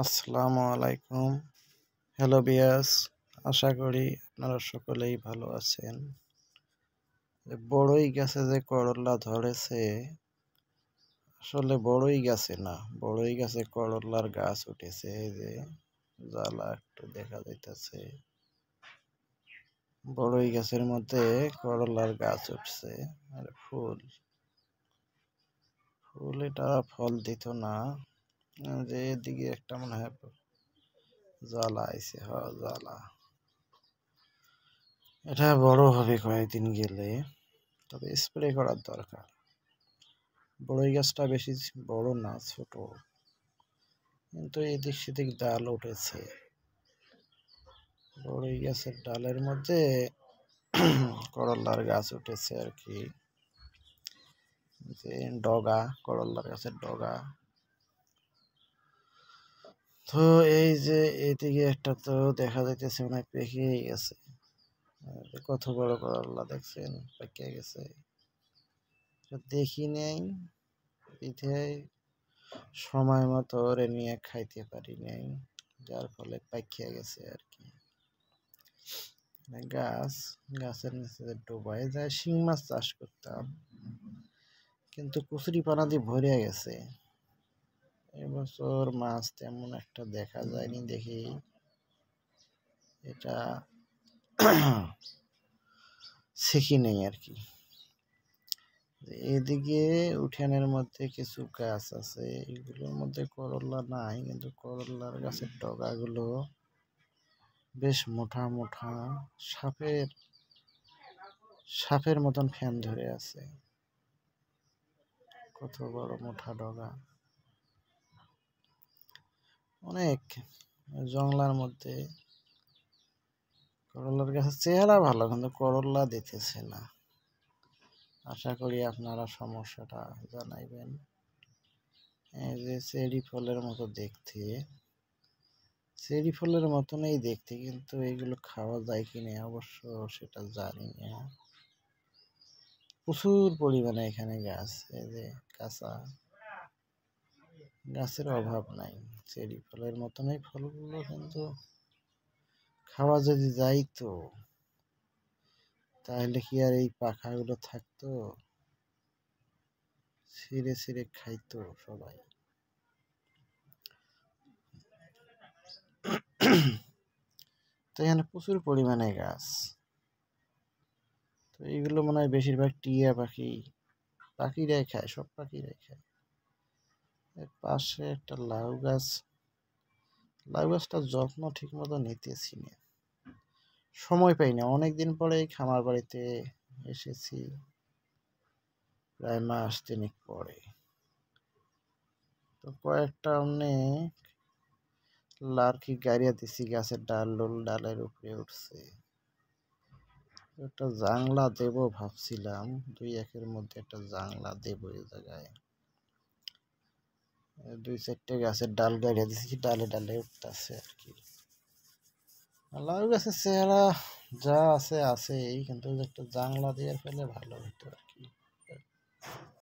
আসসালামু আলাইকুম। হ্যালো বিয়াস, আশা করি আপনারা সকলেই ভালো আছেন। বড়ই গাছে যে করল্লা ধরেছে, আসলে বড়ই গাছে না, বড়ই গাছে করল্লার গাছ উঠেছে। এই যে জ্বালা একটু দেখা যাইতেছে, বড়ই গাছের মধ্যে করল্লার গাছ উঠছে। আর ফুল ফুল এটা ফল দিত না। যে এদিকে একটা মনে হয় জ্বালা আইছে, জ্বালা। এটা বড় হবে কয়েকদিন গেলে, তবে স্প্রে করার দরকার। বড়ই গাছটা বেশি বড় না, ছোট, কিন্তু এদিক সেদিক ডাল উঠেছে। বড়ই গাছের ডালের মধ্যে করল্লার গাছ উঠেছে আর কি, যে ডগা, করল্লার গাছের ডগা। তো এই যে এদিকে একটা তো দেখা যাইতেছে মনে হয় পেকে গেছে। কত বড় করল্লা দেখছেন, পেকে গেছে। দেখি নেই পিঠে, সময় মতো ওরে নিয়ে খাইতে পারি নাই, যার ফলে পাকিয়া গেছে আর কি। গাছের নিচে ডোবায় যায় শিং মাছ চাষ করতাম, কিন্তু কচুরি পানা দিয়ে ভরে গেছে। এবছর মাছ তেমন একটা দেখা যায়নি, দেখি এটা শিখি নেই আর কি। এদিকে উঠানের মধ্যে কিছু গাছ আছে, এগুলোর মধ্যে করল্লা নাই, কিন্তু করল্লার গাছের ডগাগুলো বেশ মোটা মোটা, সাপের মতন ফ্যান ধরে আছে। কত বড় মোটা ডগা, অনেক জংলার মধ্যে। করল্লার গাছের চেহারা ভালো, কিন্তু করল্লা দিতেছে না। আশা করি আপনারা সমস্যাটা জানাইবেন। এই যে চেরি ফলের মতো দেখতে, চেরি ফলের মতনই দেখতে, কিন্তু এগুলো খাওয়া যায় কিনা অবশ্য সেটা জানি না। প্রচুর পরিমাণে এখানে গাছ, এই যে কাঁচা, গাছের অভাব নাই। চেরি ফলের মতনই ফলগুলো, কিন্তু খাওয়া যদি যাইতো তাহলে কি আর এই পাখাগুলো থাকতো? ছিঁড়ে ছিঁড়ে খাইতো সবাই। তো এখানে প্রচুর পরিমাণে গাছ। তো এইগুলো মনে হয় বেশিরভাগ টিয়া পাখি, পাখিরাই খায়, সব পাখিরাই খায়। এর পাশে একটা লাউ গাছ, লাউ গাছটার যত্ন ঠিক মতো নিতেছি না, সময় পাই না। অনেকদিন পরে খামার বাড়িতে এসেছি, প্রায় মাস তিনেক পরে। তো কয়েকটা অনেক লার্কি গাড়িয়া দিছি, গাছের ডালের উপরে উঠছে। একটা জাংলা দেব ভাবছিলাম, 2-1 মধ্যে একটা জাংলা দেব এই জায়গায়। 2-4টে গাছের ডাল গাড়িয়া দিছি, ডালে ডালে উঠতেছে আর কি। লাউ গাছের চেহারা যা আছে আছেই, কিন্তু একটা জাংলা দিয়ে ফেলে ভালো হতো আর কি।